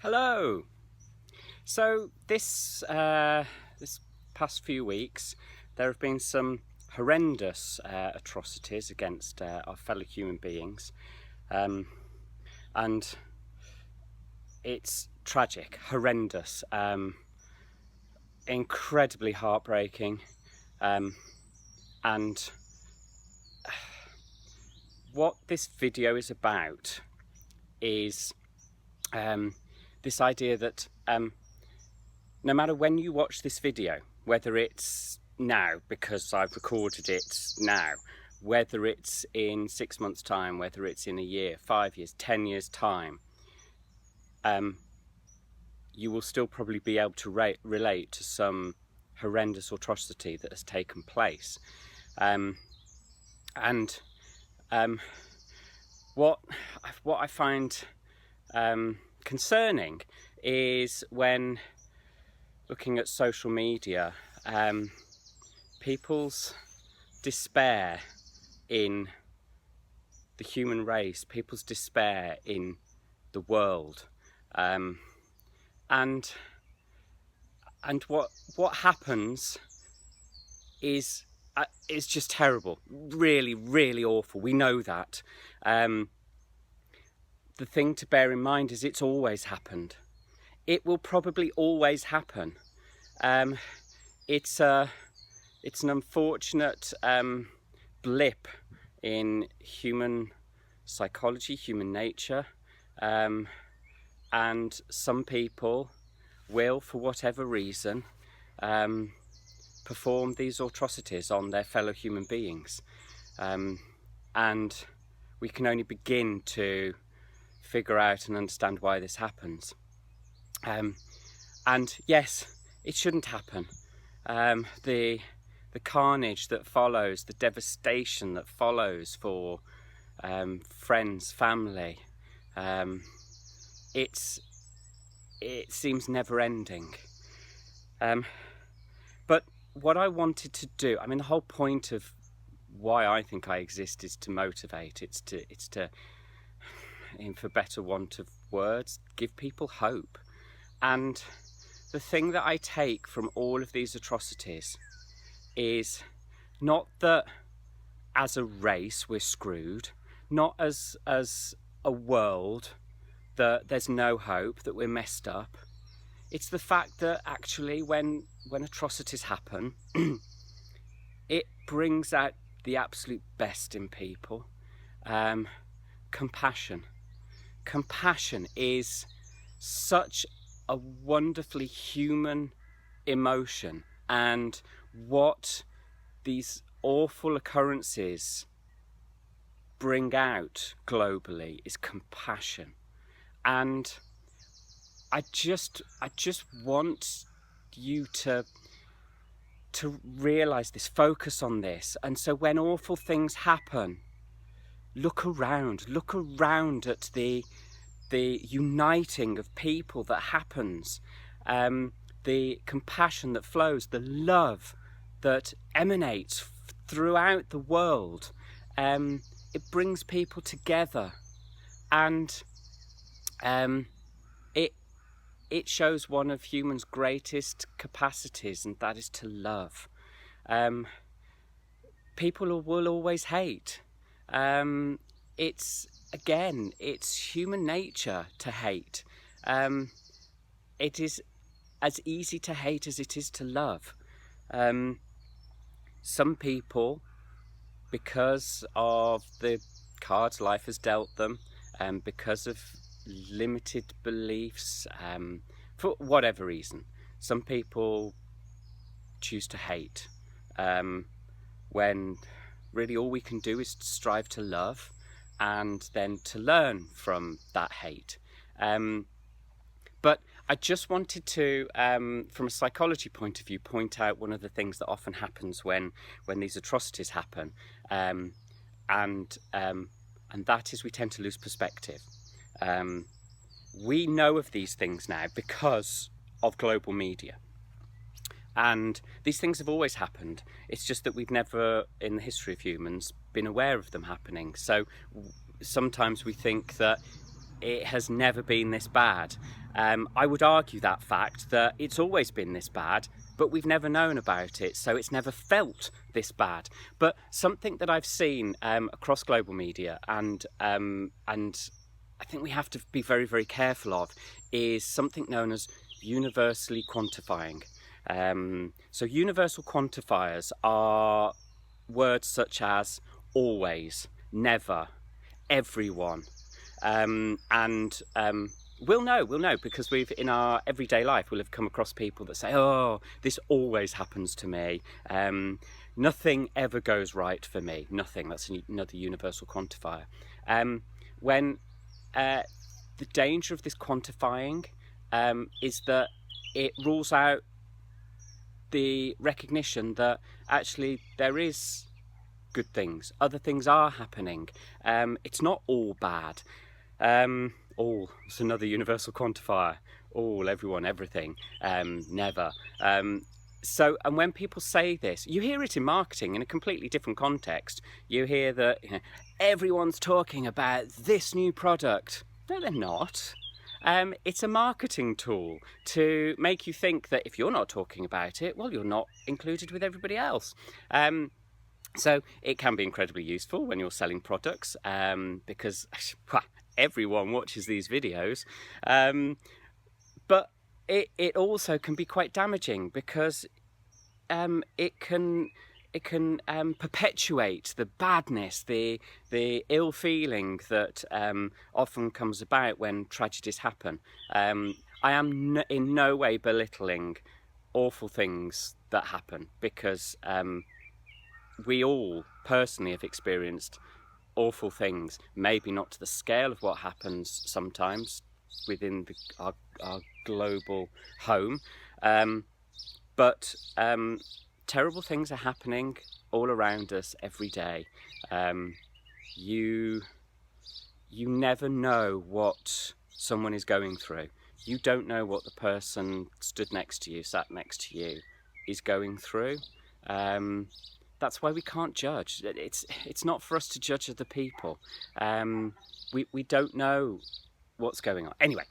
Hello. So this past few weeks, there have been some horrendous atrocities against our fellow human beings, and it's tragic, horrendous, incredibly heartbreaking, and what this video is about is this idea that no matter when you watch this video, whether it's now because I've recorded it now, whether it's in 6 months' time, whether it's in a year, 5 years, 10 years' time, you will still probably be able to relate to some horrendous atrocity that has taken place. What I find concerning is when looking at social media, people's despair in the human race, people's despair in the world, and what happens is just terrible, really awful. We know that. The thing to bear in mind is it's always happened. It will probably always happen. It's an unfortunate blip in human psychology, human nature, and some people will, for whatever reason, perform these atrocities on their fellow human beings, and we can only begin to figure out and understand why this happens. And yes, it shouldn't happen. The carnage that follows, the devastation that follows for friends, family, it seems never ending. But what I wanted to do, the whole point of why I think I exist is to motivate. It's to, for better want of words, give people hope. And the thing that I take from all of these atrocities is not that as a race we're screwed, not as a world that there's no hope, that we're messed up. It's the fact that actually when atrocities happen, it brings out the absolute best in people. Compassion. Compassion is such a wonderfully human emotion, and what these awful occurrences bring out globally is compassion. And I just want you to realize this, focus on this. And so when awful things happen, look around at the uniting of people that happens, the compassion that flows, the love that emanates throughout the world. It brings people together, and it shows one of humans' greatest capacities, and that is to love. People will always hate. It's human nature to hate. It is as easy to hate as it is to love. Some people, because of the cards life has dealt them, because of limited beliefs, for whatever reason, some people choose to hate, when really all we can do is strive to love and then to learn from that hate. But I just wanted to, from a psychology point of view, point out one of the things that often happens when these atrocities happen, and that is we tend to lose perspective. We know of these things now because of global media. And these things have always happened. It's just that we've never, in the history of humans, been aware of them happening. So sometimes we think that it has never been this bad. I would argue that fact that it's always been this bad, but we've never known about it, so it's never felt this bad. But something that I've seen across global media, and I think we have to be very, very careful of, is something known as universally quantifying. So universal quantifiers are words such as always, never, everyone, we'll know because we've, in our everyday life, we'll have come across people that say, oh, this always happens to me, nothing ever goes right for me. Nothing. That's another universal quantifier. When the danger of this quantifying is that it rules out the recognition that actually there is good things, other things are happening. It's not all bad. All, it's another universal quantifier. All, everyone, everything, never. So, and when people say this, you hear it in marketing in a completely different context. You hear that, you know, everyone's talking about this new product. No, they're not. It's a marketing tool to make you think that if you're not talking about it, well, you're not included with everybody else. So it can be incredibly useful when you're selling products, because everyone watches these videos. But it also can be quite damaging because it can perpetuate the badness, the ill feeling that often comes about when tragedies happen. I am in no way belittling awful things that happen, because we all personally have experienced awful things, maybe not to the scale of what happens sometimes within our global home, but terrible things are happening all around us every day. You never know what someone is going through. You don't know what the person stood next to you, sat next to you, is going through. That's why we can't judge. It's not for us to judge other people. We don't know what's going on. Anyway,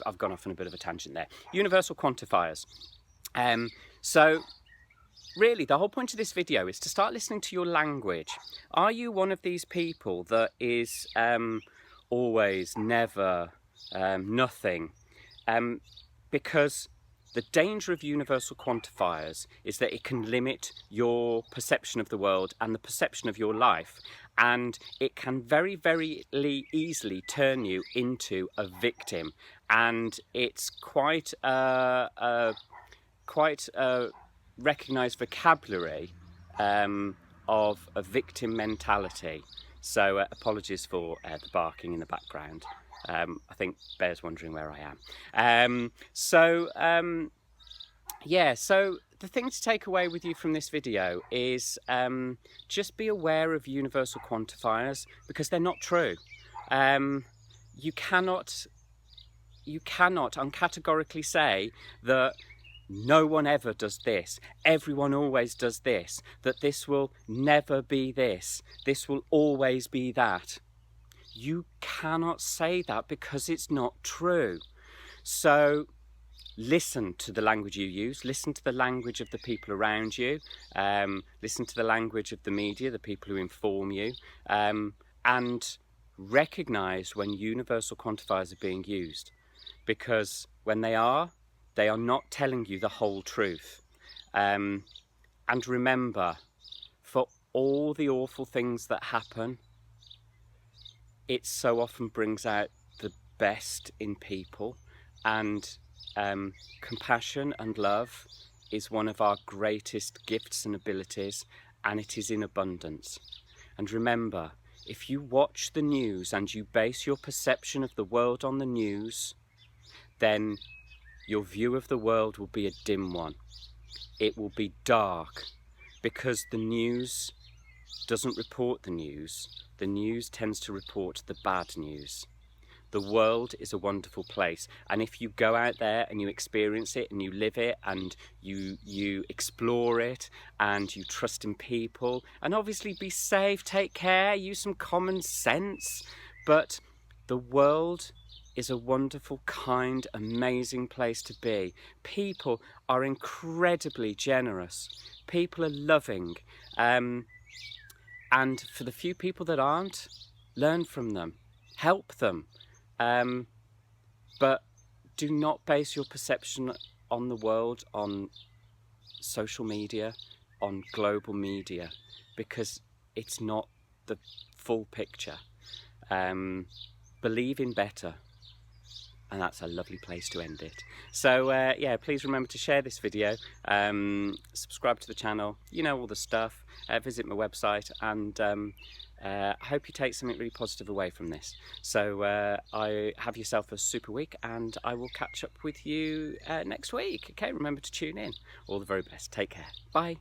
I've gone off on a bit of a tangent there. Universal quantifiers. So really, the whole point of this video is to start listening to your language. Are you one of these people that is always, never, nothing? Because the danger of universal quantifiers is that it can limit your perception of the world and the perception of your life, and it can very, very easily turn you into a victim. And it's quite a recognised vocabulary of a victim mentality. So apologies for the barking in the background. I think Bear's wondering where I am. So the thing to take away with you from this video is just be aware of universal quantifiers, because they're not true. You cannot uncategorically say that no one ever does this, everyone always does this, that this will never be this will always be that. You cannot say that, because it's not true. So listen to the language you use, listen to the language of the people around you, listen to the language of the media, the people who inform you, and recognise when universal quantifiers are being used, because when they are not telling you the whole truth. And remember, for all the awful things that happen, it so often brings out the best in people, and compassion and love is one of our greatest gifts and abilities, and it is in abundance. And remember, if you watch the news and you base your perception of the world on the news, then your view of the world will be a dim one. It will be dark, because the news doesn't report the news. The news tends to report the bad news. The world is a wonderful place, and if you go out there and you experience it and you live it and you explore it and you trust in people, and obviously be safe, take care, use some common sense, but the world is a wonderful, kind, amazing place to be. People are incredibly generous. People are loving. And for the few people that aren't, learn from them. Help them. But do not base your perception on the world on social media, on global media, because it's not the full picture. Believe in better. And that's a lovely place to end it. So yeah, please remember to share this video, subscribe to the channel, you know all the stuff, visit my website, and I hope you take something really positive away from this. So I have yourself a super week, and I will catch up with you next week. Okay, remember to tune in. All the very best. Take care. Bye.